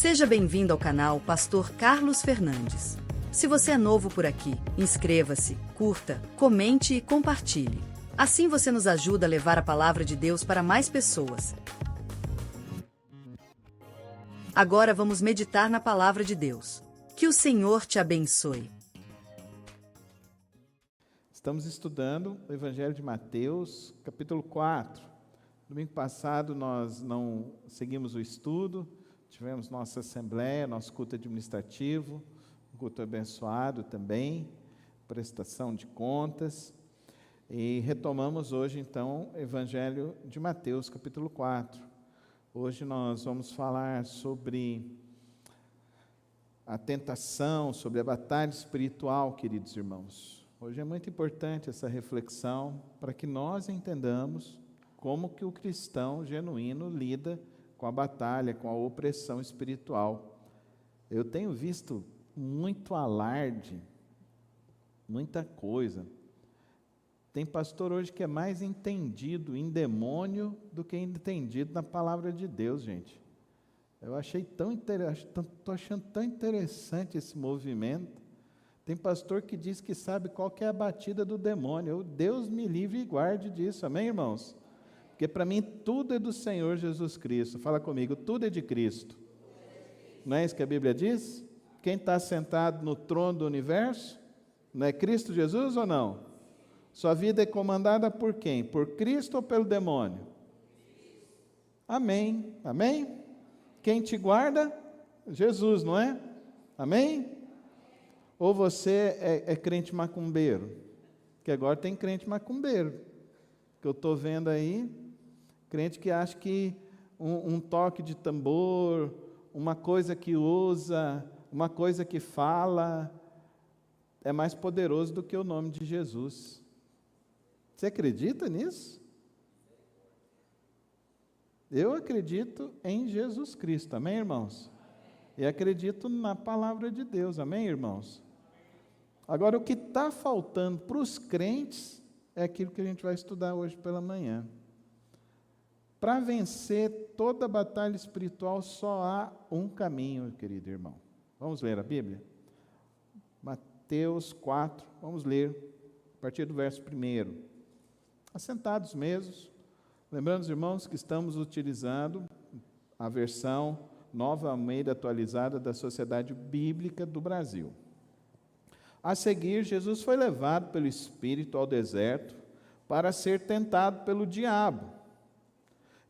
Seja bem-vindo ao canal Pastor Carlos Fernandes. Se você é novo por aqui, inscreva-se, curta, comente e compartilhe. Assim você nos ajuda a levar a palavra de Deus para mais pessoas. Agora vamos meditar na palavra de Deus. Que o Senhor te abençoe. Estamos estudando o Evangelho de Mateus, capítulo 4. Domingo passado nós não seguimos o estudo, tivemos nossa assembleia, nosso culto administrativo, um culto abençoado também, prestação de contas. E retomamos hoje então o Evangelho de Mateus, capítulo 4. Hoje nós vamos falar sobre a tentação, sobre a batalha espiritual, queridos irmãos. Hoje é muito importante essa reflexão para que nós entendamos como que o cristão genuíno lida com a batalha, com a opressão espiritual. Eu tenho visto muito alarde, muita coisa. Tem pastor hoje que é mais entendido em demônio do que entendido na palavra de Deus, gente. Eu achei estou achando tão interessante esse movimento. Tem pastor que diz que sabe qual que é a batida do demônio. Deus me livre e guarde disso, amém, irmãos? Porque para mim tudo é do Senhor Jesus Cristo. Fala comigo, tudo é de Cristo. Não é isso que a Bíblia diz? Quem está sentado no trono do universo, não é Cristo Jesus ou não? Sua vida é comandada por quem? Por Cristo ou pelo demônio? Amém, amém? Quem te guarda? Jesus, não é? Amém? Ou você é crente macumbeiro? Que agora tem crente macumbeiro, que eu estou vendo aí, crente que acha que um toque de tambor, uma coisa que usa, uma coisa que fala, é mais poderoso do que o nome de Jesus. Você acredita nisso? Eu acredito em Jesus Cristo, amém, irmãos? E acredito na palavra de Deus, amém, irmãos? Agora, o que está faltando para os crentes é aquilo que a gente vai estudar hoje pela manhã. Para vencer toda batalha espiritual, só há um caminho, querido irmão. Vamos ler a Bíblia? Mateus 4, vamos ler a partir do verso 1. Assentados mesmos, lembrando os irmãos que estamos utilizando a versão Nova Almeida atualizada da Sociedade Bíblica do Brasil. A seguir, Jesus foi levado pelo Espírito ao deserto para ser tentado pelo diabo.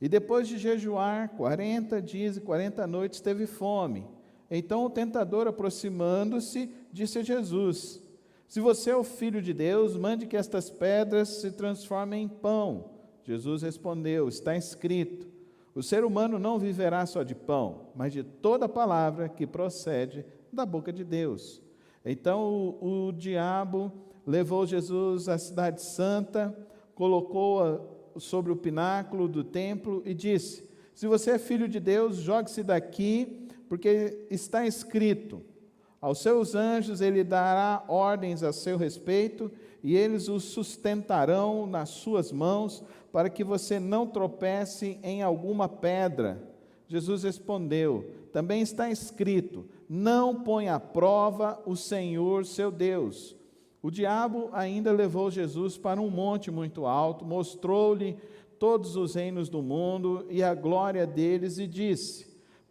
E depois de jejuar 40 dias e 40 noites, teve fome. Então o tentador, aproximando-se, disse a Jesus: se você é o Filho de Deus, mande que estas pedras se transformem em pão. Jesus respondeu: está escrito, o ser humano não viverá só de pão, mas de toda palavra que procede da boca de Deus. Então o diabo levou Jesus à cidade santa, colocou-a sobre o pináculo do templo e disse: se você é filho de Deus, jogue-se daqui, porque está escrito, aos seus anjos ele dará ordens a seu respeito, e eles o sustentarão nas suas mãos, para que você não tropece em alguma pedra. Jesus respondeu: também está escrito, não põe à prova o Senhor seu Deus. O diabo ainda levou Jesus para um monte muito alto, mostrou-lhe todos os reinos do mundo e a glória deles, e disse: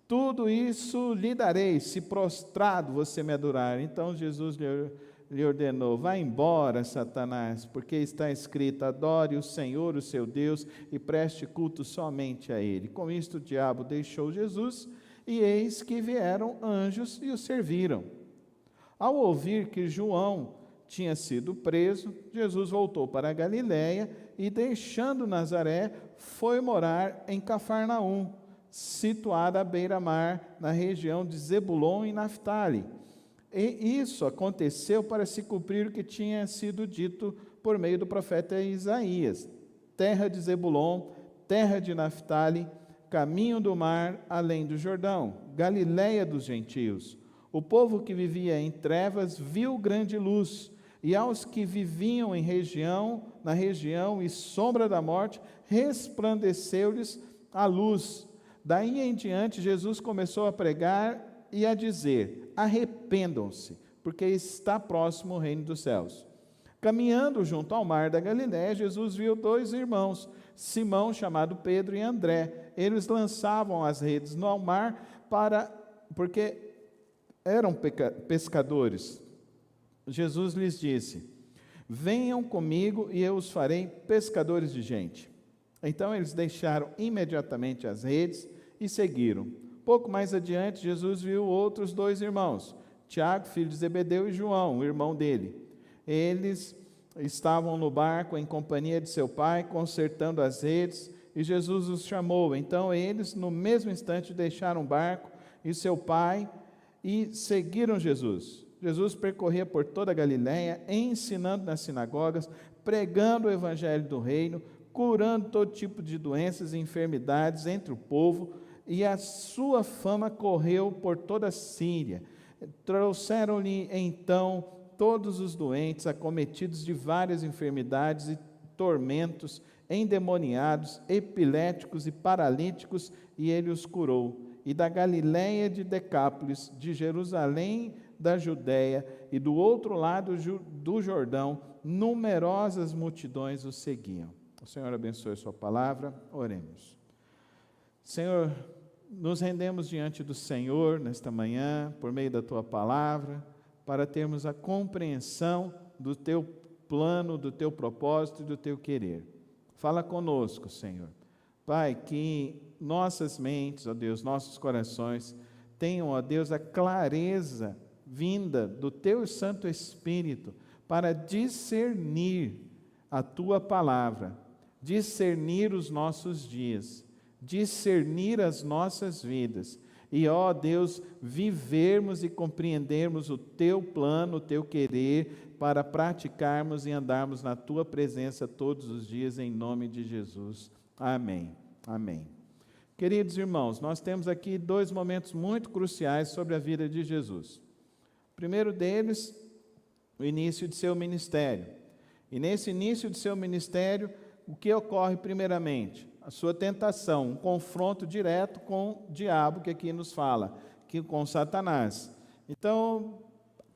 tudo isso lhe darei, se prostrado você me adorar. Então Jesus lhe ordenou: vá embora, Satanás, porque está escrito, adore o Senhor, o seu Deus, e preste culto somente a Ele. Com isto o diabo deixou Jesus, e eis que vieram anjos e o serviram. Ao ouvir que João tinha sido preso, Jesus voltou para a Galiléia e, deixando Nazaré, foi morar em Cafarnaum, situada à beira-mar, na região de Zebulon e Naftali. E isso aconteceu para se cumprir o que tinha sido dito por meio do profeta Isaías: terra de Zebulon, terra de Naftali, caminho do mar, além do Jordão, Galiléia dos gentios. O povo que vivia em trevas viu grande luz, e aos que viviam na região e sombra da morte, resplandeceu-lhes a luz. Daí em diante, Jesus começou a pregar e a dizer: arrependam-se, porque está próximo o reino dos céus. Caminhando junto ao mar da Galiléia, Jesus viu 2 irmãos, Simão, chamado Pedro, e André. Eles lançavam as redes no mar porque eram pescadores. Jesus lhes disse: venham comigo e eu os farei pescadores de gente. Então eles deixaram imediatamente as redes e seguiram. Pouco mais adiante, Jesus viu outros 2 irmãos, Tiago, filho de Zebedeu, e João, o irmão dele. Eles estavam no barco em companhia de seu pai, consertando as redes, e Jesus os chamou. Então eles, no mesmo instante, deixaram o barco e seu pai e seguiram Jesus. Jesus percorria por toda a Galiléia, ensinando nas sinagogas, pregando o evangelho do reino, curando todo tipo de doenças e enfermidades entre o povo, e a sua fama correu por toda a Síria. Trouxeram-lhe então todos os doentes, acometidos de várias enfermidades e tormentos, endemoniados, epiléticos e paralíticos, e ele os curou. E da Galiléia de Decápolis, de Jerusalém, da Judéia e do outro lado do Jordão, numerosas multidões o seguiam. O Senhor abençoe a sua palavra. Oremos. Senhor, nos rendemos diante do Senhor nesta manhã, por meio da tua palavra, para termos a compreensão do teu plano, do teu propósito e do teu querer. Fala conosco, Senhor. Pai, que nossas mentes, ó Deus, nossos corações, tenham, ó Deus, a clareza vinda do teu Santo Espírito para discernir a tua palavra, discernir os nossos dias, discernir as nossas vidas e, ó Deus, vivermos e compreendermos o teu plano, o teu querer, para praticarmos e andarmos na tua presença todos os dias, em nome de Jesus. Amém. Amém. Queridos irmãos, nós temos aqui 2 momentos muito cruciais sobre a vida de Jesus. O primeiro deles, o início de seu ministério. E nesse início de seu ministério, o que ocorre primeiramente? A sua tentação, um confronto direto com o diabo, que aqui nos fala, que com Satanás. Então,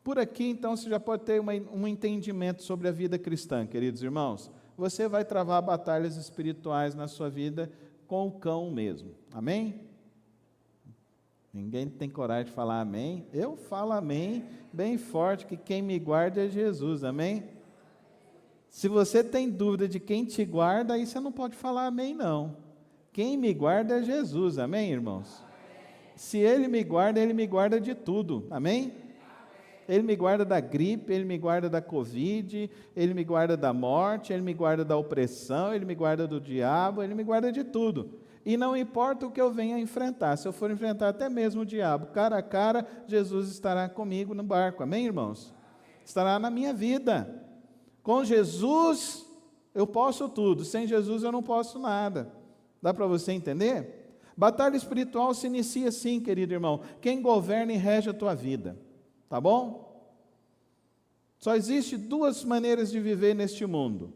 por aqui, então, você já pode ter um entendimento sobre a vida cristã, queridos irmãos. Você vai travar batalhas espirituais na sua vida com o cão mesmo. Amém? Ninguém tem coragem de falar amém? Eu falo amém bem forte, que quem me guarda é Jesus. Amém? Se você tem dúvida de quem te guarda, aí você não pode falar amém, não. Quem me guarda é Jesus. Amém, irmãos? Se Ele me guarda de tudo. Amém? Ele me guarda da gripe, Ele me guarda da Covid, Ele me guarda da morte, Ele me guarda da opressão, Ele me guarda do diabo, Ele me guarda de tudo. E não importa o que eu venha enfrentar, se eu for enfrentar até mesmo o diabo, cara a cara, Jesus estará comigo no barco. Amém, irmãos? Estará na minha vida. Com Jesus eu posso tudo, sem Jesus eu não posso nada. Dá para você entender? Batalha espiritual se inicia assim, querido irmão. Quem governa e rege a tua vida. Tá bom? Só existe 2 maneiras de viver neste mundo.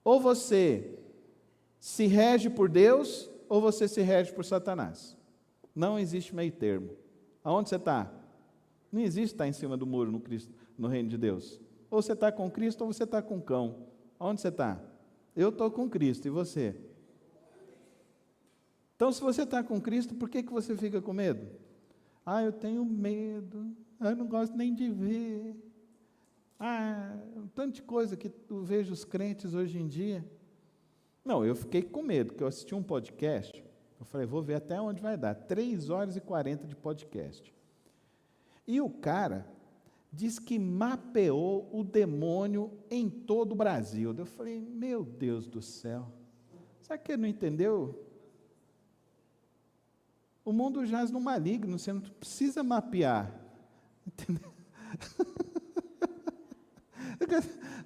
Ou você se rege por Deus, ou você se rege por Satanás. Não existe meio termo. Aonde você está? Não existe estar em cima do muro no reino de Deus. Ou você está com Cristo, ou você está com o cão. Aonde você está? Eu estou com Cristo, e você? Então, se você está com Cristo, por que você fica com medo? Eu tenho medo. Eu não gosto nem de ver. Tanta coisa que eu vejo os crentes hoje em dia. Não, eu fiquei com medo, porque eu assisti um podcast, eu falei, vou ver até onde vai dar, 3h40 de podcast. E o cara diz que mapeou o demônio em todo o Brasil. Eu falei, meu Deus do céu, será que ele não entendeu? O mundo jaz no maligno, você não precisa mapear. Entendeu?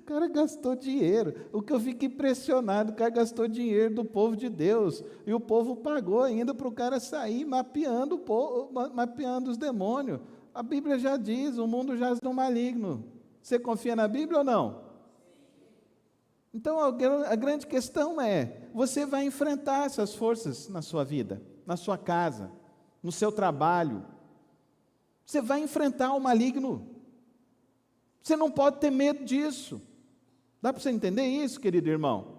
O cara gastou dinheiro. O que eu fico impressionado, o cara gastou dinheiro do povo de Deus. E o povo pagou ainda para o cara sair mapeando o povo, mapeando os demônios. A Bíblia já diz, o mundo jaz no maligno. Você confia na Bíblia ou não? Então, a grande questão é, você vai enfrentar essas forças na sua vida, na sua casa, no seu trabalho. Você vai enfrentar o maligno. Você não pode ter medo disso. Dá para você entender isso, querido irmão?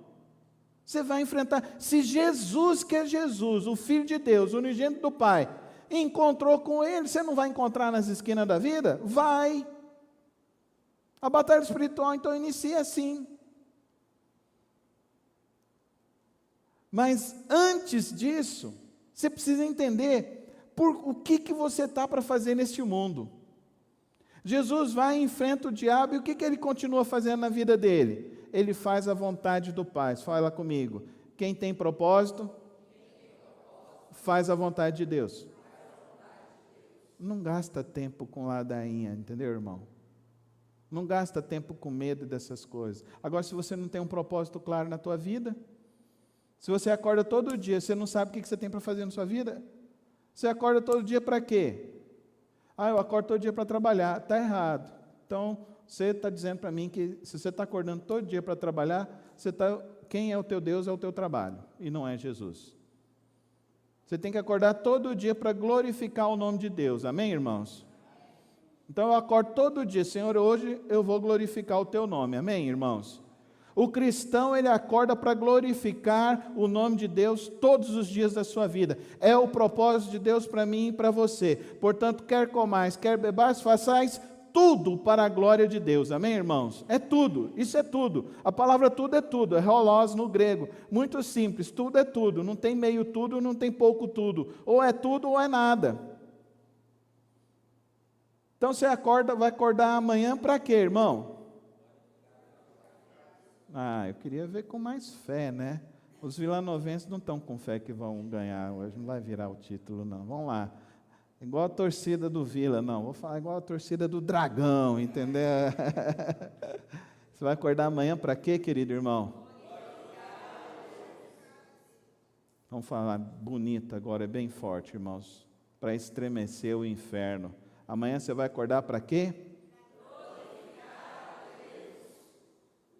Você vai enfrentar. Se Jesus, que é Jesus, o Filho de Deus, o unigênito do Pai, encontrou com Ele, você não vai encontrar nas esquinas da vida? Vai. A batalha espiritual, então, inicia assim. Mas antes disso, você precisa entender o que você está para fazer neste mundo. Jesus vai e enfrenta o diabo, e o que ele continua fazendo na vida dele? Ele faz a vontade do Pai. Fala comigo. Quem tem propósito, faz a vontade de Deus. Não gasta tempo com ladainha, entendeu, irmão? Não gasta tempo com medo dessas coisas. Agora, se você não tem um propósito claro na tua vida, se você acorda todo dia, você não sabe o que você tem para fazer na sua vida? Você acorda todo dia para quê? Eu acordo todo dia para trabalhar. Está errado. Então, você está dizendo para mim que se você está acordando todo dia para trabalhar, quem é o teu Deus é o teu trabalho, e não é Jesus. Você tem que acordar todo dia para glorificar o nome de Deus. Amém, irmãos? Então, eu acordo todo dia. Senhor, hoje eu vou glorificar o teu nome. Amém, irmãos? O cristão, ele acorda para glorificar o nome de Deus todos os dias da sua vida. É o propósito de Deus para mim e para você. Portanto, quer comais, quer bebais, façais tudo para a glória de Deus. Amém, irmãos? É tudo, isso é tudo. A palavra tudo, é holos no grego. Muito simples, tudo é tudo. Não tem meio tudo, não tem pouco tudo. Ou é tudo ou é nada. Então, você vai acordar amanhã para quê, irmão? Eu queria ver com mais fé, né? Os vilanovenses não estão com fé que vão ganhar hoje, não vai virar o título, não. Vamos lá. Igual a torcida do Vila, não. Vou falar igual a torcida do Dragão, entendeu? Você vai acordar amanhã para quê, querido irmão? Vamos falar bonito agora, é bem forte, irmãos. Para estremecer o inferno. Amanhã você vai acordar para quê?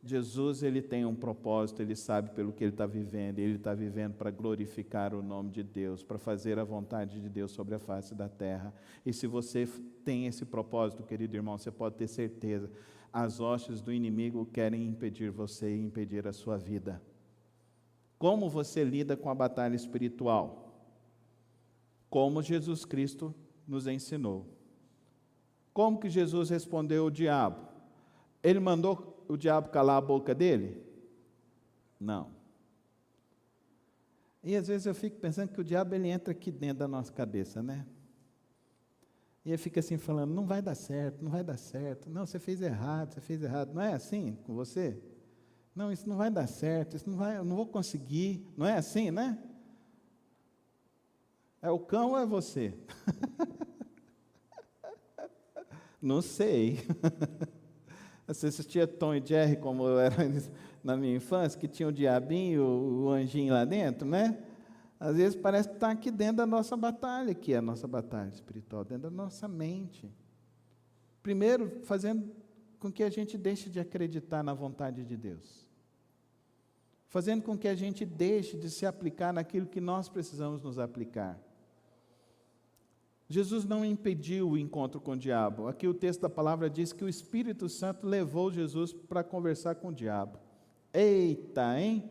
Jesus, ele tem um propósito, ele sabe pelo que ele está vivendo, e ele está vivendo para glorificar o nome de Deus, para fazer a vontade de Deus sobre a face da terra. E se você tem esse propósito, querido irmão, você pode ter certeza, as hostes do inimigo querem impedir você e impedir a sua vida. Como você lida com a batalha espiritual? Como Jesus Cristo nos ensinou. Como que Jesus respondeu ao diabo? Ele mandou o diabo calar a boca dele? Não. E às vezes eu fico pensando que o diabo ele entra aqui dentro da nossa cabeça, né? E ele fica assim falando, não vai dar certo, não vai dar certo. Não, você fez errado. Não é assim com você? Não, isso não vai dar certo, isso não vai, eu não vou conseguir. Não é assim, né? É o cão ou é você? Não sei. Você assistia Tom e Jerry, como eu era na minha infância, que tinha o diabinho, o anjinho lá dentro, né? Às vezes parece que está aqui dentro da nossa batalha, que é a nossa batalha espiritual, dentro da nossa mente. Primeiro, fazendo com que a gente deixe de acreditar na vontade de Deus. Fazendo com que a gente deixe de se aplicar naquilo que nós precisamos nos aplicar. Jesus não impediu o encontro com o diabo. Aqui o texto da palavra diz que o Espírito Santo levou Jesus para conversar com o diabo. Eita, hein?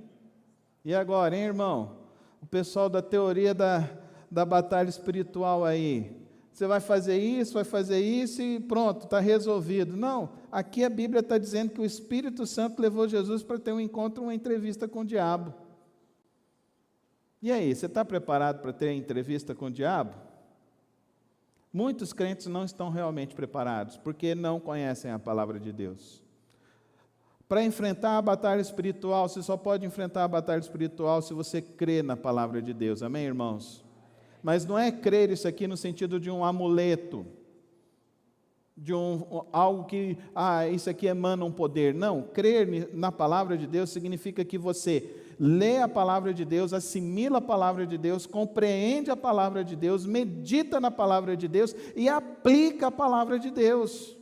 E agora, hein, irmão? O pessoal da teoria da batalha espiritual aí. Você vai fazer isso e pronto, está resolvido. Não, aqui a Bíblia está dizendo que o Espírito Santo levou Jesus para ter um encontro, uma entrevista com o diabo. E aí, você está preparado para ter entrevista com o diabo? Muitos crentes não estão realmente preparados, porque não conhecem a palavra de Deus. Para enfrentar a batalha espiritual, você só pode enfrentar a batalha espiritual se você crê na palavra de Deus, amém, irmãos? Mas não é crer isso aqui no sentido de um amuleto, de algo que, isso aqui emana um poder. Não, crer na palavra de Deus significa que você lê a palavra de Deus, assimila a palavra de Deus, compreende a palavra de Deus, medita na palavra de Deus e aplica a palavra de Deus.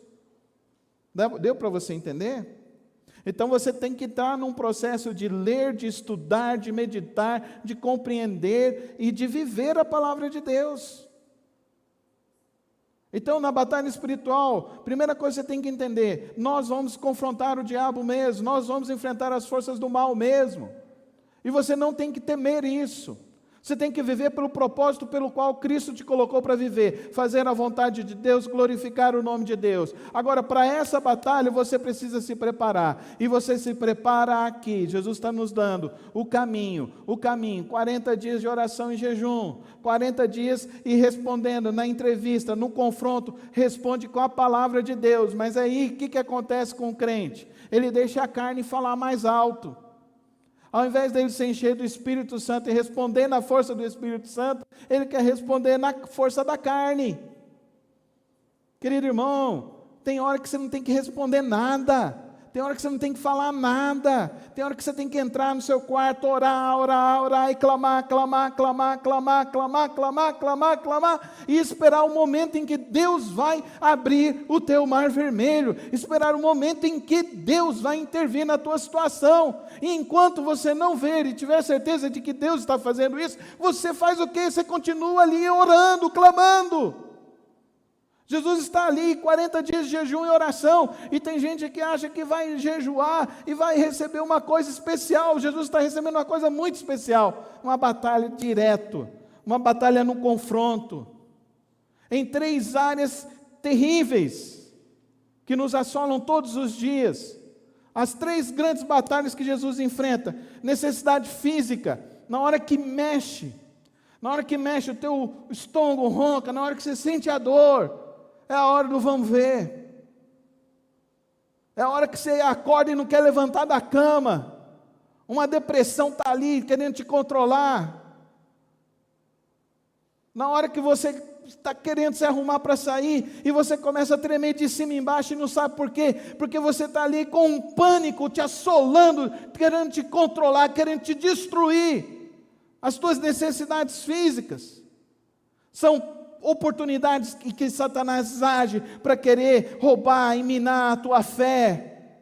Deu para você entender? Então você tem que estar num processo de ler, de estudar, de meditar, de compreender e de viver a palavra de Deus. Então, na batalha espiritual, primeira coisa que você tem que entender: nós vamos confrontar o diabo mesmo, nós vamos enfrentar as forças do mal mesmo. E você não tem que temer isso. Você tem que viver pelo propósito pelo qual Cristo te colocou para viver, fazer a vontade de Deus, glorificar o nome de Deus. Agora, para essa batalha, você precisa se preparar, e você se prepara aqui. Jesus está nos dando o caminho, 40 dias de oração e jejum, 40 dias e respondendo na entrevista, no confronto, responde com a palavra de Deus. Mas aí, o que acontece com o crente? Ele deixa a carne falar mais alto. Ao invés dele se encher do Espírito Santo e responder na força do Espírito Santo, ele quer responder na força da carne. Querido irmão, tem hora que você não tem que responder nada, tem hora que você não tem que falar nada, tem hora que você tem que entrar no seu quarto, orar e clamar, e esperar o momento em que Deus vai abrir o teu mar vermelho, esperar o momento em que Deus vai intervir na tua situação. E enquanto você não ver e tiver certeza de que Deus está fazendo isso, você faz o quê? Você continua ali orando, clamando. Jesus está ali, 40 dias de jejum e oração, e tem gente que acha que vai jejuar e vai receber uma coisa especial. Jesus está recebendo uma coisa muito especial, uma batalha direto, uma batalha no confronto, em 3 áreas terríveis, que nos assolam todos os dias. As 3 grandes batalhas que Jesus enfrenta: necessidade física, na hora que mexe o teu estômago ronca, na hora que você sente a dor, é a hora do vamos ver. É a hora que você acorda e não quer levantar da cama. Uma depressão está ali querendo te controlar. Na hora que você está querendo se arrumar para sair e você começa a tremer de cima e embaixo e não sabe por quê. Porque você está ali com um pânico te assolando, querendo te controlar, querendo te destruir. As tuas necessidades físicas são oportunidades em que Satanás age para querer roubar e minar a tua fé.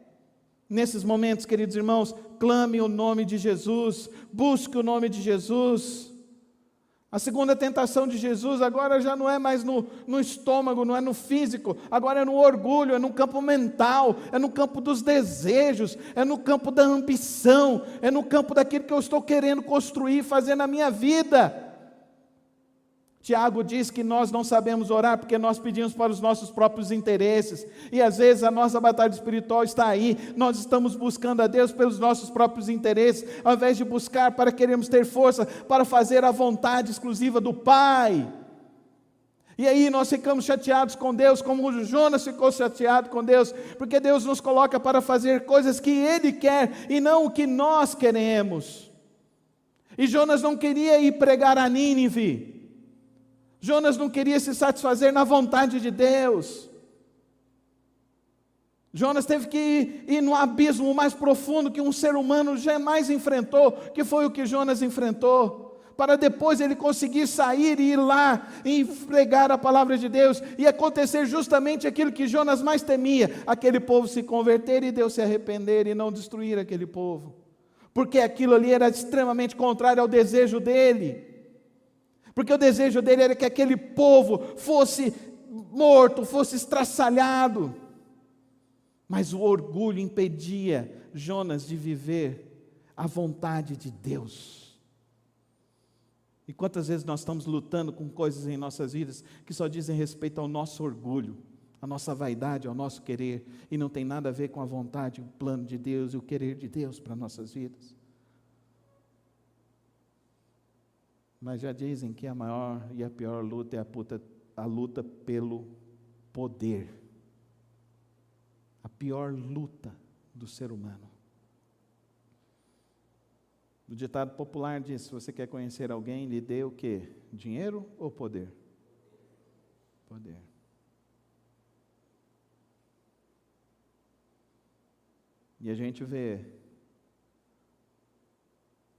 Nesses momentos, queridos irmãos, clame o nome de Jesus, busque o nome de Jesus. A segunda tentação de Jesus agora já não é mais no estômago, não é no físico, agora é no orgulho, é no campo mental, é no campo dos desejos, é no campo da ambição, é no campo daquilo que eu estou querendo construir, fazer na minha vida. Tiago diz que nós não sabemos orar porque nós pedimos para os nossos próprios interesses, e às vezes a nossa batalha espiritual está aí. Nós estamos buscando a Deus pelos nossos próprios interesses, ao invés de buscar para queremos ter força para fazer a vontade exclusiva do Pai. E aí nós ficamos chateados com Deus, como o Jonas ficou chateado com Deus, porque Deus nos coloca para fazer coisas que Ele quer e não o que nós queremos. E Jonas não queria ir pregar a Nínive. Jonas não queria se satisfazer na vontade de Deus. Jonas teve que ir no abismo mais profundo que um ser humano jamais enfrentou, que foi o que Jonas enfrentou, para depois ele conseguir sair e ir lá e pregar a palavra de Deus, e acontecer justamente aquilo que Jonas mais temia: aquele povo se converter e Deus se arrepender e não destruir aquele povo, porque aquilo ali era extremamente contrário ao desejo dele. Porque o desejo dele era que aquele povo fosse morto, fosse estraçalhado. Mas o orgulho impedia Jonas de viver a vontade de Deus. E quantas vezes nós estamos lutando com coisas em nossas vidas que só dizem respeito ao nosso orgulho, à nossa vaidade, ao nosso querer, e não tem nada a ver com a vontade, o plano de Deus e o querer de Deus para nossas vidas. Mas já dizem que a maior e a pior luta é a luta pelo poder. A pior luta do ser humano. O ditado popular diz: se você quer conhecer alguém, lhe dê o quê? Dinheiro ou poder? Poder. E a gente vê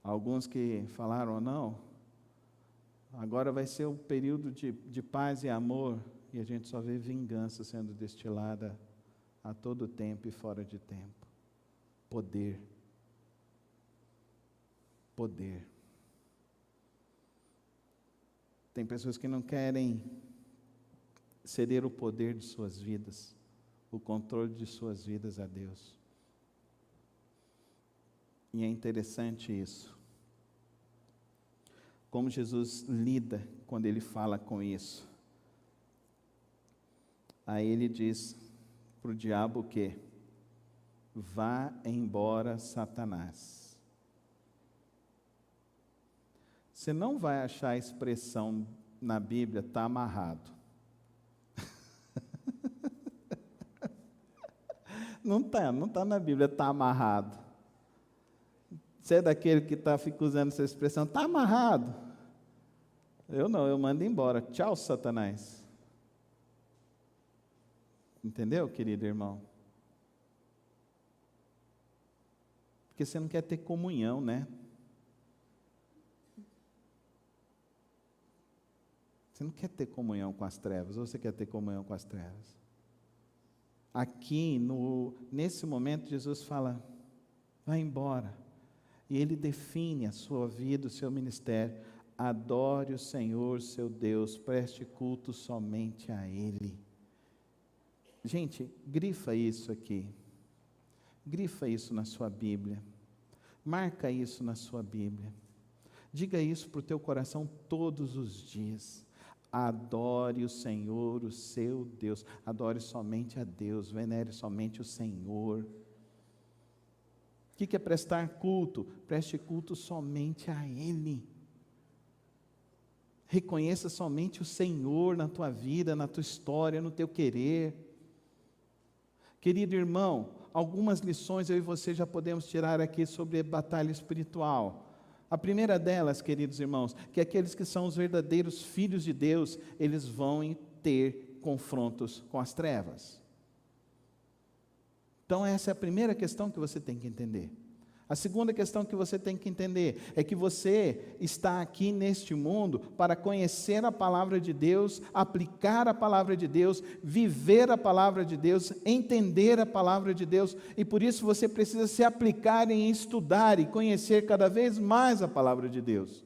alguns que falaram: não, agora vai ser um período de paz e amor, e a gente só vê vingança sendo destilada a todo tempo e fora de tempo. Poder. Poder. Tem pessoas que não querem ceder o poder de suas vidas, o controle de suas vidas a Deus. E é interessante isso. Como Jesus lida quando ele fala com isso. Aí ele diz para o diabo o quê? Vá embora, Satanás. Você não vai achar a expressão na Bíblia, está amarrado. Não está na Bíblia, está amarrado. Você é daquele que fica usando essa expressão, está amarrado. Eu não, eu mando embora. Tchau, Satanás. Entendeu, querido irmão? Porque você não quer ter comunhão, né? Você não quer ter comunhão com as trevas, ou você quer ter comunhão com as trevas? Aqui, nesse momento, Jesus fala, vai embora. E Ele define a sua vida, o seu ministério. Adore o Senhor, seu Deus, preste culto somente a Ele. Gente, grifa isso aqui. Grifa isso na sua Bíblia. Marca isso na sua Bíblia. Diga isso para o teu coração todos os dias. Adore o Senhor, o seu Deus. Adore somente a Deus, venere somente o Senhor. O que é prestar culto? Preste culto somente a Ele. Reconheça somente o Senhor na tua vida, na tua história, no teu querer. Querido irmão, algumas lições eu e você já podemos tirar aqui sobre batalha espiritual. A primeira delas, queridos irmãos, que aqueles que são os verdadeiros filhos de Deus, eles vão ter confrontos com as trevas. Então essa é a primeira questão que você tem que entender. A segunda questão que você tem que entender é que você está aqui neste mundo para conhecer a palavra de Deus, aplicar a palavra de Deus, viver a palavra de Deus, entender a palavra de Deus, e por isso você precisa se aplicar em estudar e conhecer cada vez mais a palavra de Deus.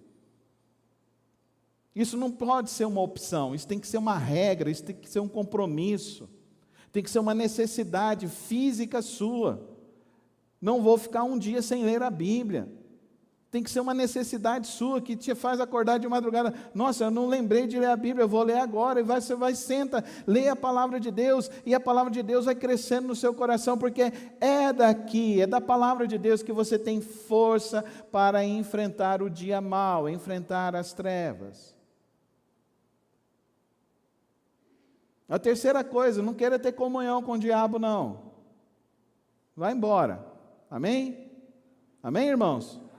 Isso não pode ser uma opção, isso tem que ser uma regra, isso tem que ser um compromisso, tem que ser uma necessidade física sua. Não vou ficar um dia sem ler a Bíblia. Tem que ser uma necessidade sua que te faz acordar de madrugada. Nossa, eu não lembrei de ler a Bíblia, eu vou ler agora. E você vai, senta, lê a palavra de Deus. E a palavra de Deus vai crescendo no seu coração, porque é daqui, é da palavra de Deus que você tem força para enfrentar o dia mau, enfrentar as trevas. A terceira coisa, não queira ter comunhão com o diabo, não. Vai embora. Amém? Amém, irmãos? Amém.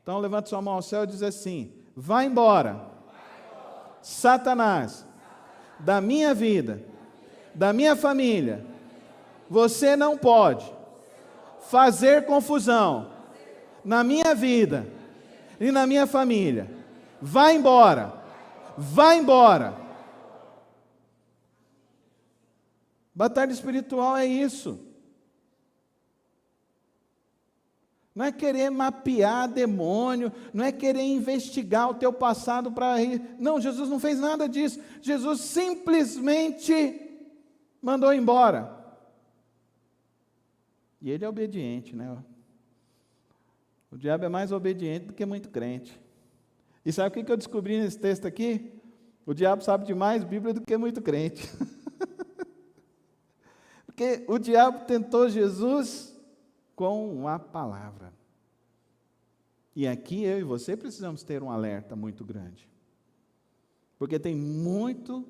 Então levante sua mão ao céu e diz assim, vai embora, Satanás, da minha vida, da minha família, você não pode fazer confusão na minha vida e na minha família. Vai embora, vai embora. Batalha espiritual é isso. Não é querer mapear demônio, não é querer investigar o teu passado para... Não, Jesus não fez nada disso. Jesus simplesmente mandou embora. E ele é obediente, né? O diabo é mais obediente do que muito crente. E sabe o que eu descobri nesse texto aqui? O diabo sabe de mais Bíblia do que muito crente. Porque o diabo tentou Jesus com a palavra. E aqui eu e você precisamos ter um alerta muito grande. Porque tem muito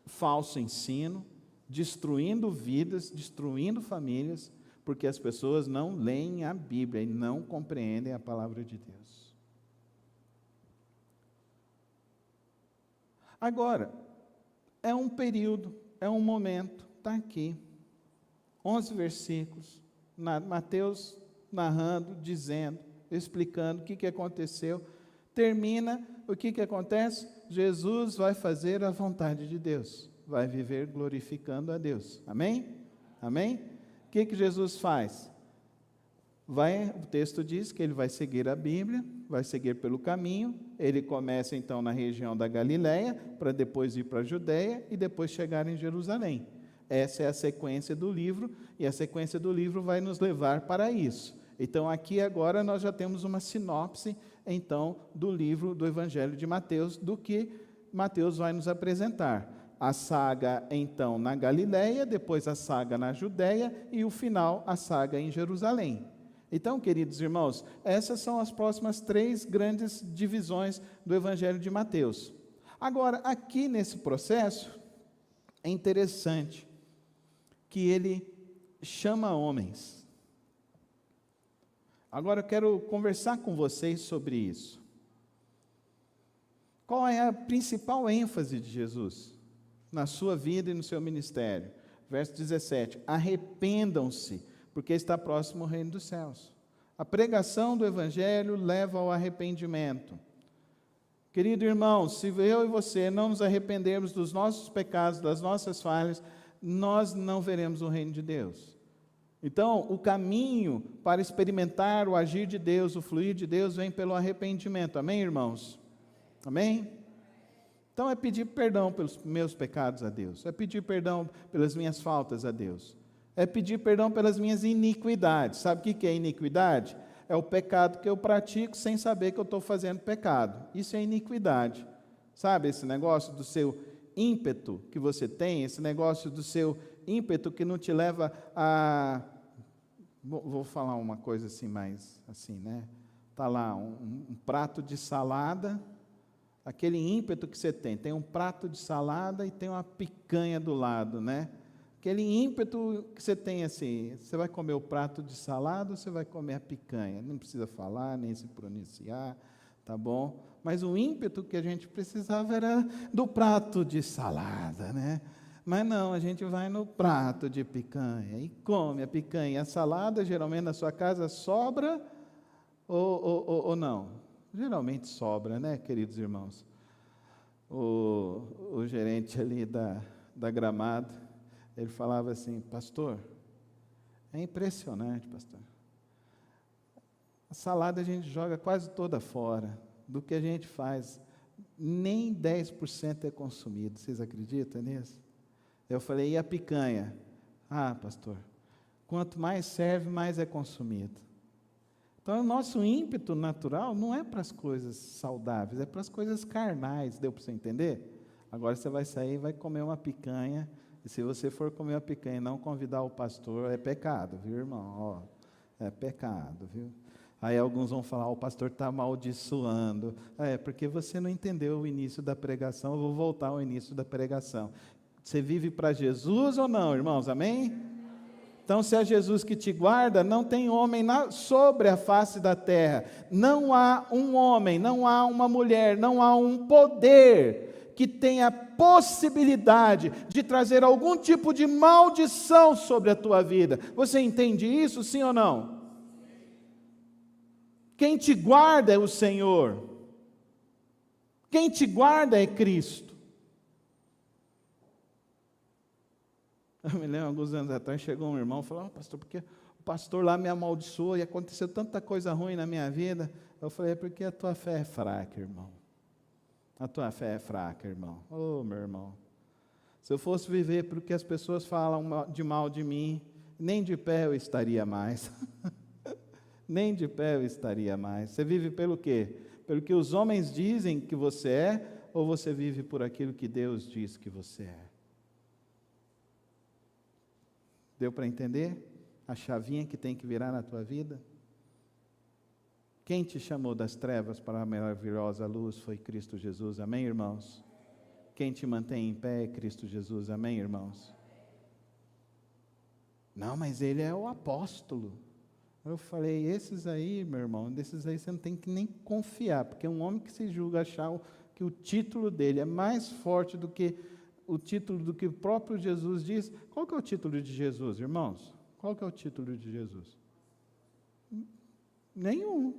falso ensino, destruindo vidas, destruindo famílias, porque as pessoas não leem a Bíblia e não compreendem a palavra de Deus. Agora, é um período, é um momento, está aqui, 11 versículos, Mateus narrando, dizendo, explicando o que aconteceu, termina, o que acontece? Jesus vai fazer a vontade de Deus, vai viver glorificando a Deus, amém? Amém? O que Jesus faz? O texto diz que ele vai seguir a Bíblia, vai seguir pelo caminho. Ele começa então na região da Galileia, para depois ir para a Judeia e depois chegar em Jerusalém. Essa é a sequência do livro, e a sequência do livro vai nos levar para isso. Então aqui agora nós já temos uma sinopse então do livro do Evangelho de Mateus, do que Mateus vai nos apresentar. A saga então na Galileia, depois a saga na Judeia e o final a saga em Jerusalém. Então, queridos irmãos, essas são as próximas 3 grandes divisões do Evangelho de Mateus. Agora, aqui nesse processo, é interessante que ele chama homens. Agora eu quero conversar com vocês sobre isso. Qual é a principal ênfase de Jesus na sua vida e no seu ministério? Verso 17: arrependam-se, porque está próximo o reino dos céus. A pregação do Evangelho leva ao arrependimento. Querido irmão, se eu e você não nos arrependermos dos nossos pecados, das nossas falhas, nós não veremos o reino de Deus. Então, o caminho para experimentar o agir de Deus, o fluir de Deus, vem pelo arrependimento. Amém, irmãos? Amém? Então, é pedir perdão pelos meus pecados a Deus, é pedir perdão pelas minhas faltas a Deus, é pedir perdão pelas minhas iniquidades. Sabe o que é iniquidade? É o pecado que eu pratico sem saber que eu estou fazendo pecado. Isso é iniquidade. Sabe esse negócio do seu ímpeto que você tem, esse negócio do seu ímpeto que não te leva a... Vou falar uma coisa assim, mais assim, né? Está lá um prato de salada, aquele ímpeto que você tem um prato de salada e tem uma picanha do lado, né? Aquele ímpeto que você tem assim, você vai comer o prato de salada ou você vai comer a picanha? Não precisa falar, nem se pronunciar, tá bom? Mas o ímpeto que a gente precisava era do prato de salada, né? Mas não, a gente vai no prato de picanha e come a picanha. A salada, geralmente, na sua casa, sobra ou não? Geralmente sobra, né, queridos irmãos? O gerente ali da Gramado, ele falava assim: pastor, é impressionante, pastor. A salada a gente joga quase toda fora. Do que a gente faz, nem 10% é consumido. Vocês acreditam nisso? Eu falei: e a picanha? Ah, pastor, quanto mais serve, mais é consumido. Então, o nosso ímpeto natural não é para as coisas saudáveis, é para as coisas carnais. Deu para você entender? Agora você vai sair e vai comer uma picanha. E se você for comer uma picanha e não convidar o pastor, é pecado, viu, irmão? Ó, é pecado, viu? Aí alguns vão falar: o pastor está amaldiçoando. É, porque você não entendeu o início da pregação. Eu vou voltar ao início da pregação. Você vive para Jesus ou não, irmãos? Amém? Então, se é Jesus que te guarda, não tem homem sobre a face da terra. Não há um homem, não há uma mulher, não há um poder que tenha possibilidade de trazer algum tipo de maldição sobre a tua vida. Você entende isso, sim ou não? Quem te guarda é o Senhor. Quem te guarda é Cristo. Eu me lembro, alguns anos atrás, chegou um irmão e falou: pastor, porque o pastor lá me amaldiçoou e aconteceu tanta coisa ruim na minha vida. Eu falei: é porque a tua fé é fraca, irmão. A tua fé é fraca, irmão. Oh, meu irmão. Se eu fosse viver pelo que as pessoas falam de mal de mim, nem de pé eu estaria mais. Nem de pé eu estaria mais. Você vive pelo quê? Pelo que os homens dizem que você é, ou você vive por aquilo que Deus diz que você é? Deu para entender a chavinha que tem que virar na tua vida? Quem te chamou das trevas para a maravilhosa luz foi Cristo Jesus, amém, irmãos? Quem te mantém em pé é Cristo Jesus, amém, irmãos? Não, mas ele é o apóstolo. Eu falei: esses aí, meu irmão, desses aí você não tem que nem confiar, porque um homem que se julga achar que o título dele é mais forte do que o título do que o próprio Jesus diz. Qual que é o título de Jesus, irmãos? Qual que é o título de Jesus? Nenhum.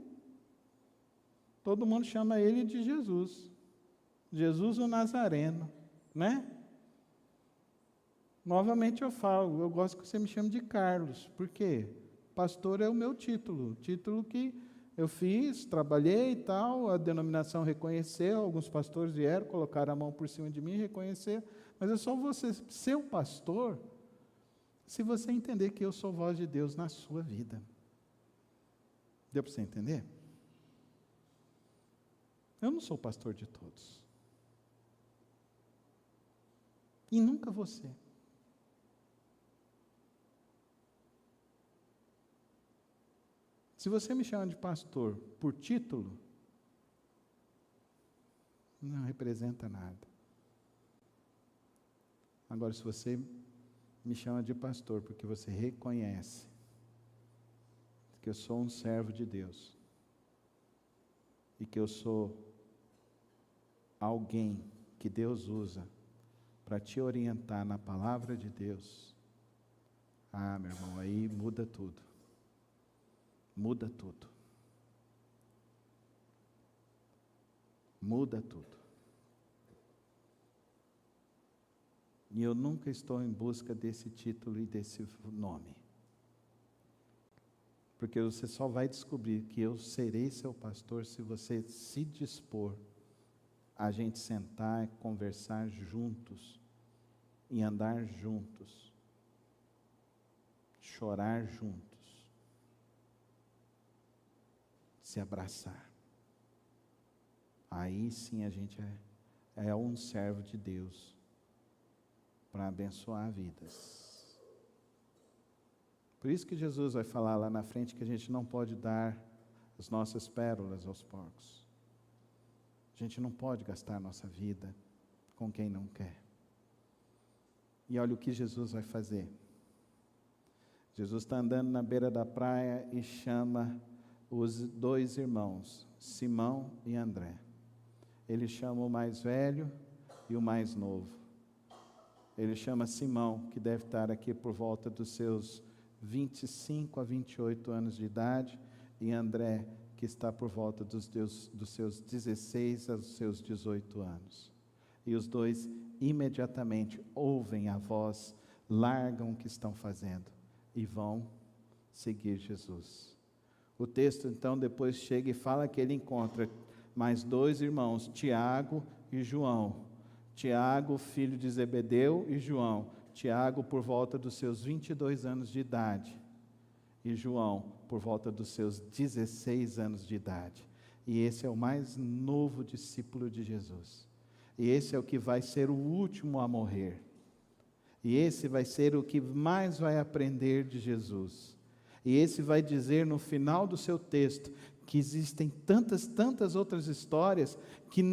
Todo mundo chama ele de Jesus. Jesus o Nazareno, né? Novamente eu falo, eu gosto que você me chame de Carlos. Por quê? Pastor é o meu título que eu fiz, trabalhei e tal, a denominação reconheceu, alguns pastores vieram, colocaram a mão por cima de mim e reconheceram, mas eu só vou ser seu pastor se você entender que eu sou voz de Deus na sua vida. Deu para você entender? Eu não sou pastor de todos. E nunca vou ser. Se você me chama de pastor por título, não representa nada. Agora, se você me chama de pastor porque você reconhece que eu sou um servo de Deus e que eu sou alguém que Deus usa para te orientar na palavra de Deus, meu irmão, aí muda tudo. Muda tudo. Muda tudo. E eu nunca estou em busca desse título e desse nome. Porque você só vai descobrir que eu serei seu pastor se você se dispor a gente sentar, conversar juntos, e andar juntos, chorar juntos, se abraçar. Aí sim a gente é um servo de Deus para abençoar vidas. Por isso que Jesus vai falar lá na frente que a gente não pode dar as nossas pérolas aos porcos. A gente não pode gastar a nossa vida com quem não quer. E olha o que Jesus vai fazer. Jesus está andando na beira da praia e chama os dois irmãos, Simão e André. Ele chama o mais velho e o mais novo. Ele chama Simão, que deve estar aqui por volta dos seus 25 a 28 anos de idade, e André, que está por volta dos seus 16 aos seus 18 anos. E os dois imediatamente ouvem a voz, largam o que estão fazendo e vão seguir Jesus. O texto então depois chega e fala que ele encontra mais dois irmãos, Tiago e João. Tiago, filho de Zebedeu, e João. Tiago por volta dos seus 22 anos de idade. E João por volta dos seus 16 anos de idade. E esse é o mais novo discípulo de Jesus. E esse é o que vai ser o último a morrer. E esse vai ser o que mais vai aprender de Jesus. E esse vai dizer no final do seu texto que existem tantas outras histórias que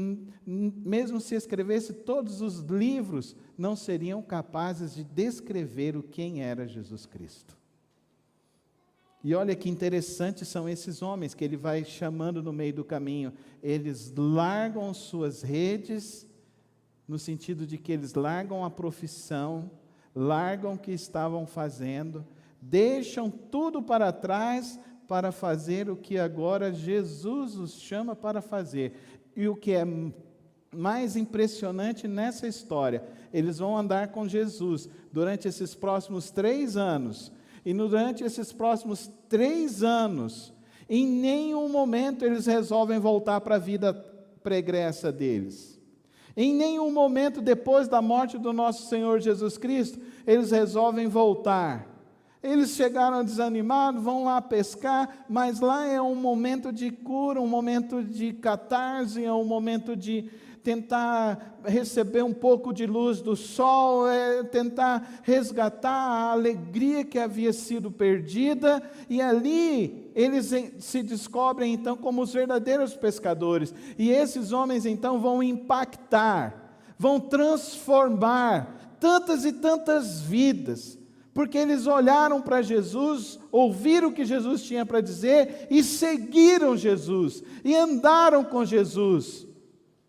mesmo se escrevesse todos os livros, não seriam capazes de descrever o quem era Jesus Cristo. E olha que interessantes são esses homens que ele vai chamando no meio do caminho. Eles largam suas redes, no sentido de que eles largam a profissão, largam o que estavam fazendo, deixam tudo para trás para fazer o que agora Jesus os chama para fazer. E o que é mais impressionante nessa história, eles vão andar com Jesus durante esses próximos 3 anos. E durante esses próximos 3 anos, em nenhum momento eles resolvem voltar para a vida pregressa deles. Em nenhum momento depois da morte do nosso Senhor Jesus Cristo, eles resolvem voltar. Eles chegaram desanimados, vão lá pescar, mas lá é um momento de cura, um momento de catarse, é um momento de tentar receber um pouco de luz do sol, tentar resgatar a alegria que havia sido perdida, e ali eles se descobrem então como os verdadeiros pescadores, e esses homens então vão impactar, vão transformar tantas e tantas vidas, porque eles olharam para Jesus, ouviram o que Jesus tinha para dizer, e seguiram Jesus, e andaram com Jesus.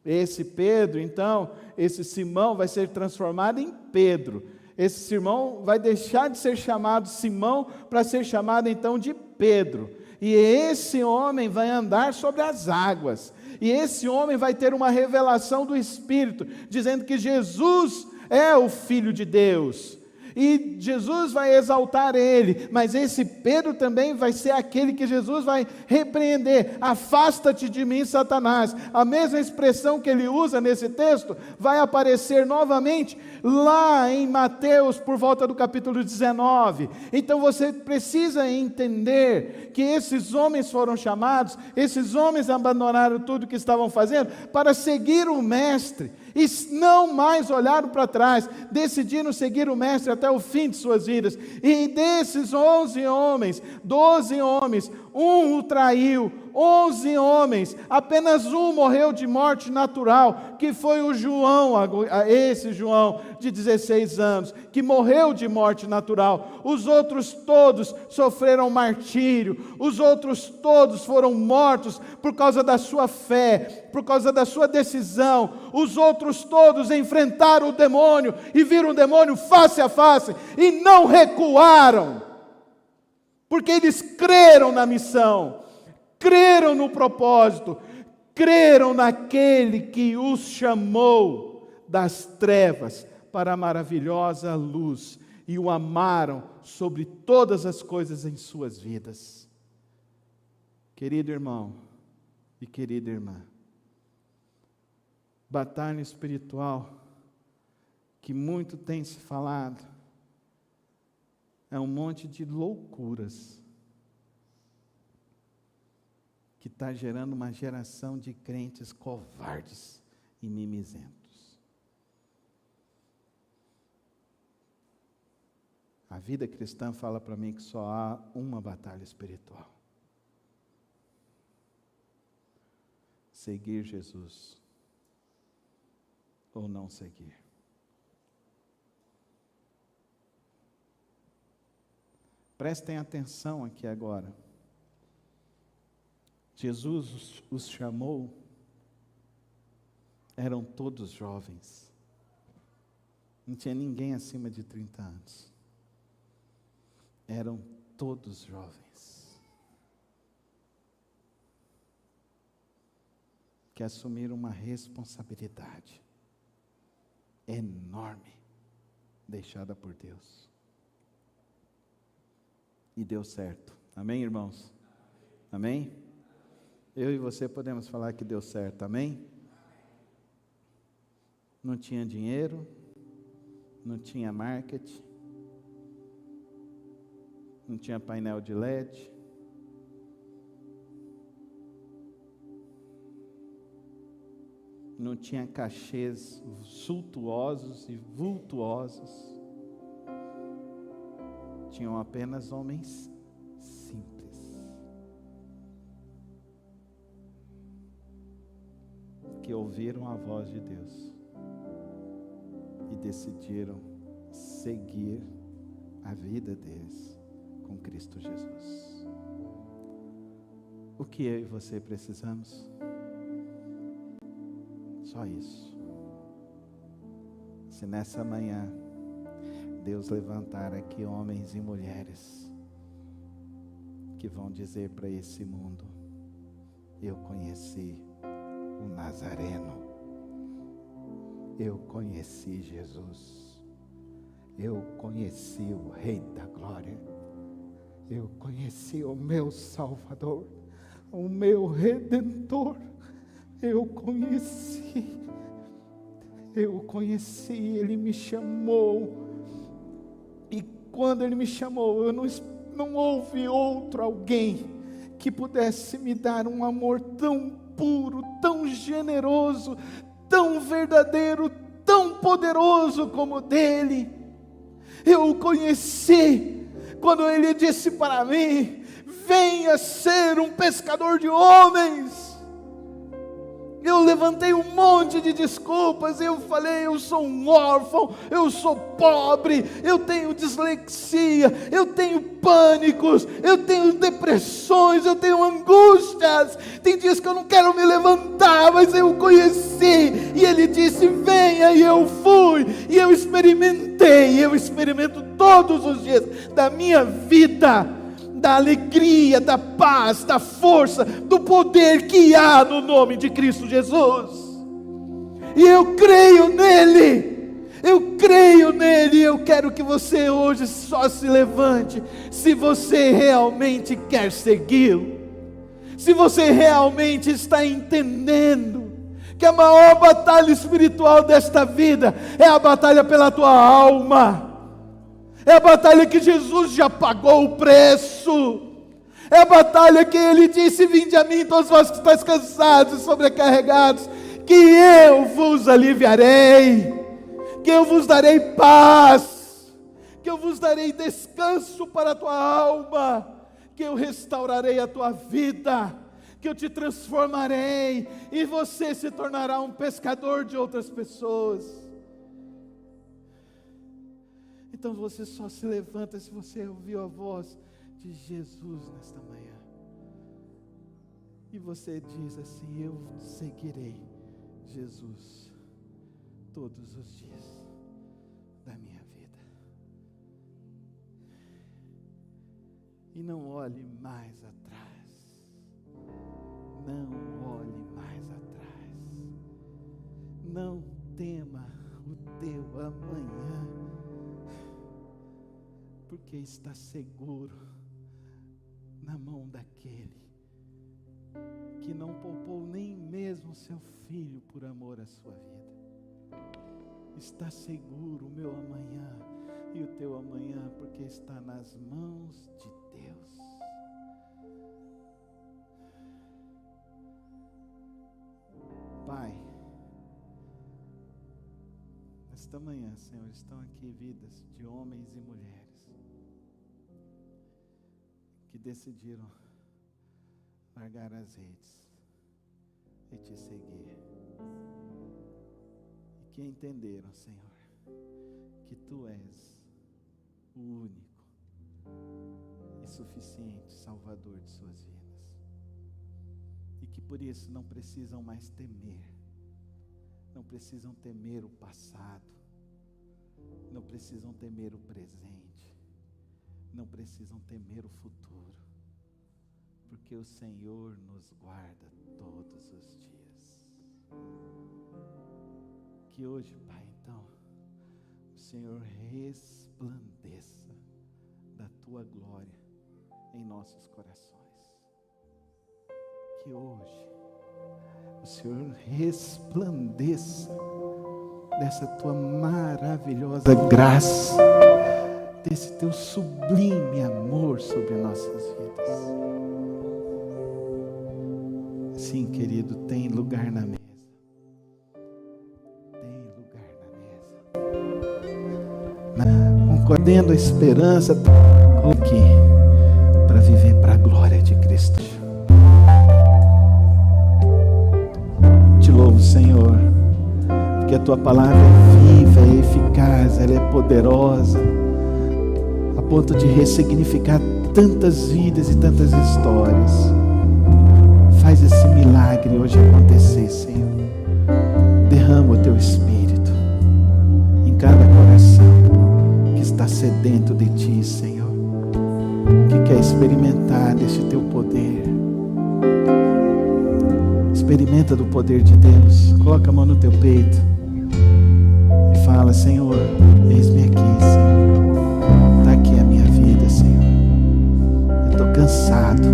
Esse Pedro, então, esse Simão vai ser transformado em Pedro. Esse Simão vai deixar de ser chamado Simão para ser chamado então de Pedro. E esse homem vai andar sobre as águas. E esse homem vai ter uma revelação do Espírito, dizendo que Jesus é o Filho de Deus. e Jesus vai exaltar ele, mas esse Pedro também vai ser aquele que Jesus vai repreender. Afasta-te de mim, Satanás. A mesma expressão que ele usa nesse texto vai aparecer novamente lá em Mateus, por volta do capítulo 19. Então você precisa entender que esses homens foram chamados, esses homens abandonaram tudo que estavam fazendo para seguir o Mestre, e não mais olharam para trás, decidiram seguir o Mestre até o fim de suas vidas. E desses 11 homens, 12 homens, um o traiu, 11 homens, apenas um morreu de morte natural, que foi o João, esse João de 16 anos, que morreu de morte natural. Os outros todos sofreram martírio, os outros todos foram mortos por causa da sua fé, por causa da sua decisão. Os outros todos enfrentaram o demônio e viram o demônio face a face e não recuaram, porque eles creram na missão, creram no propósito, creram naquele que os chamou das trevas para a maravilhosa luz e o amaram sobre todas as coisas em suas vidas. Querido irmão e querida irmã, batalha espiritual que muito tem se falado é um monte de loucuras que está gerando uma geração de crentes covardes e mimizentos. A vida cristã fala para mim que só há uma batalha espiritual: seguir Jesus ou não seguir. Prestem atenção aqui agora. Jesus os chamou, eram todos jovens, não tinha ninguém acima de 30 anos, eram todos jovens, que assumiram uma responsabilidade enorme, deixada por Deus, e deu certo. Amém, irmãos? Amém? Eu e você podemos falar que deu certo, amém? Não tinha dinheiro, não tinha marketing, não tinha painel de LED, não tinha cachês suntuosos e vultuosos, tinham apenas homens simples, que ouviram a voz de Deus e decidiram seguir a vida deles com Cristo Jesus. O que eu e você precisamos? Só isso. Se nessa manhã Deus levantar aqui homens e mulheres que vão dizer para esse mundo: eu conheci o Nazareno, eu conheci Jesus, eu conheci o Rei da Glória, eu conheci o meu Salvador, o meu Redentor, eu conheci, Ele me chamou, e quando Ele me chamou, não houve outro alguém que pudesse me dar um amor tão puro, tão generoso, tão verdadeiro, tão poderoso como o dele. Eu o conheci quando Ele disse para mim: venha ser um pescador de homens. Eu levantei um monte de desculpas, eu falei: eu sou um órfão, eu sou pobre, eu tenho dislexia, eu tenho pânicos, eu tenho depressões, eu tenho angústias, tem dias que eu não quero me levantar, mas eu conheci, e Ele disse: venha, e eu fui, e eu experimentei, eu experimento todos os dias da minha vida, da alegria, da paz, da força, do poder que há no nome de Cristo Jesus. E eu creio nele, Eu creio nele e eu quero que você hoje só se levante se você realmente quer segui-lo. Se você realmente está entendendo que a maior batalha espiritual desta vida é a batalha pela tua alma. É a batalha que Jesus já pagou o preço. É a batalha que ele disse: vinde a mim todos vós que estáis cansados e sobrecarregados, que eu vos aliviarei, que eu vos darei paz, que eu vos darei descanso para a tua alma, que eu restaurarei a tua vida, que eu te transformarei e você se tornará um pescador de outras pessoas. Então você só se levanta se você ouviu a voz de Jesus nesta manhã. E você diz assim: eu seguirei Jesus todos os dias da minha vida. E não olhe mais atrás. Não olhe mais atrás. Não tema o teu amanhã, porque está seguro na mão daquele que não poupou nem mesmo seu filho por amor à sua vida. Está seguro o meu amanhã e o teu amanhã, porque está nas mãos de Deus. Pai, nesta manhã, Senhor, estão aqui vidas de homens e mulheres que decidiram largar as redes e te seguir, e que entenderam, Senhor, que Tu és o único e suficiente Salvador de suas vidas, e que por isso não precisam mais temer, não precisam temer o passado, não precisam temer o presente, não precisam temer o futuro, porque o Senhor nos guarda todos os dias. Que hoje, Pai, então, o Senhor resplandeça da Tua glória em nossos corações. Que hoje o Senhor resplandeça dessa Tua maravilhosa graça, desse Teu sublime amor sobre nossas vidas. Sim, querido, tem lugar na mesa. Tem lugar na mesa. Concordando a esperança aqui para viver para a glória de Cristo. Te louvo, Senhor, porque a Tua palavra é viva, é eficaz, ela é poderosa, a ponto de ressignificar tantas vidas e tantas histórias. Faz esse milagre hoje acontecer, Senhor. Derrama o Teu Espírito em cada coração que está sedento de Ti, Senhor, que quer experimentar desse Teu poder. Experimenta do poder de Deus. Coloca a mão no teu peito e fala: Senhor, eis-me aqui, Senhor. Está aqui a minha vida, Senhor. Eu estou cansado.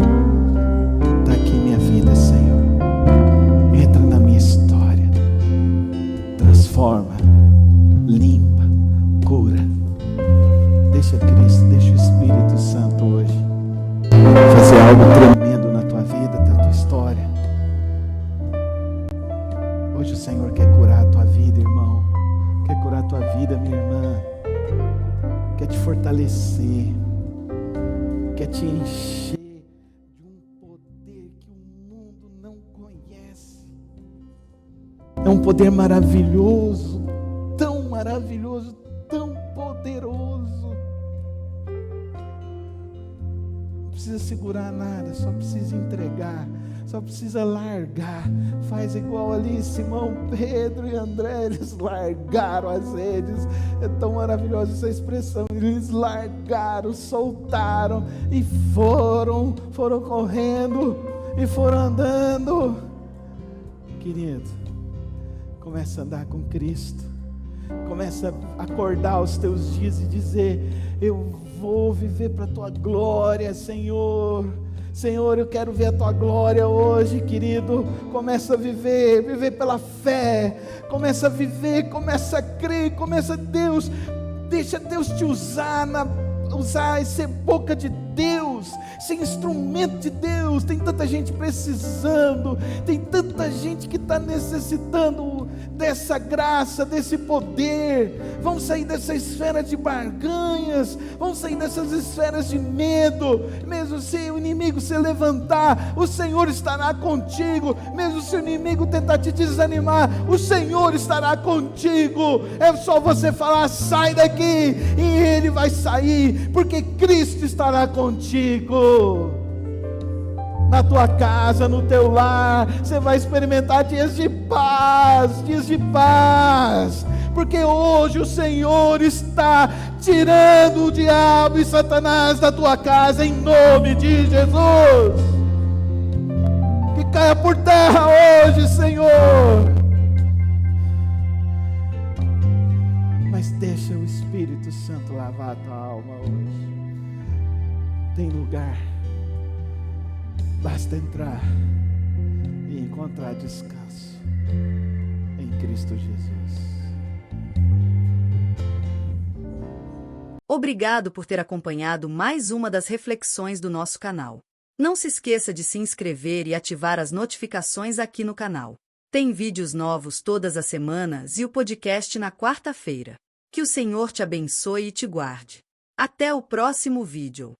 Está aqui minha vida, Senhor. Entra na minha história. Transforma, limpa, cura. Deixa Cristo, deixa o Espírito Santo hoje fazer algo tremendo na tua vida, na tua história. Hoje o Senhor quer curar a tua vida, irmão. Quer curar a tua vida, minha irmã. Quer te fortalecer. Quer te encher de um poder que o mundo não conhece. É um poder maravilhoso, tão poderoso. Não precisa segurar nada, só precisa entregar. Só precisa largar. Faz igual ali Simão, Pedro e André. Eles largaram as redes. É tão maravilhosa essa expressão. Eles largaram, soltaram e foram correndo e foram andando. Querido, comece a andar com Cristo. Começa a acordar os teus dias e dizer: eu vou viver para a tua glória, Senhor. Senhor, eu quero ver a tua glória hoje, querido. Começa a viver pela fé. Começa a viver, começa a crer, deixa Deus te usar ser boca de Deus, ser instrumento de Deus. Tem tanta gente precisando, tem tanta gente que está necessitando dessa graça, desse poder. Vamos sair dessa esfera de barganhas, vamos sair dessas esferas de medo. Mesmo se o inimigo se levantar, o Senhor estará contigo. Mesmo se o inimigo tentar te desanimar, o Senhor estará contigo. É só você falar: sai daqui, e Ele vai sair, porque Cristo estará contigo. Na tua casa, no teu lar, você vai experimentar dias de paz, porque hoje o Senhor está tirando o diabo e Satanás da tua casa, em nome de Jesus. Que caia por terra hoje, Senhor. Mas deixa o Espírito Santo lavar a tua alma hoje. Tem lugar. Basta entrar e encontrar descanso em Cristo Jesus. Obrigado por ter acompanhado mais uma das reflexões do nosso canal. Não se esqueça de se inscrever e ativar as notificações aqui no canal. Tem vídeos novos todas as semanas e o podcast na quarta-feira. Que o Senhor te abençoe e te guarde. Até o próximo vídeo.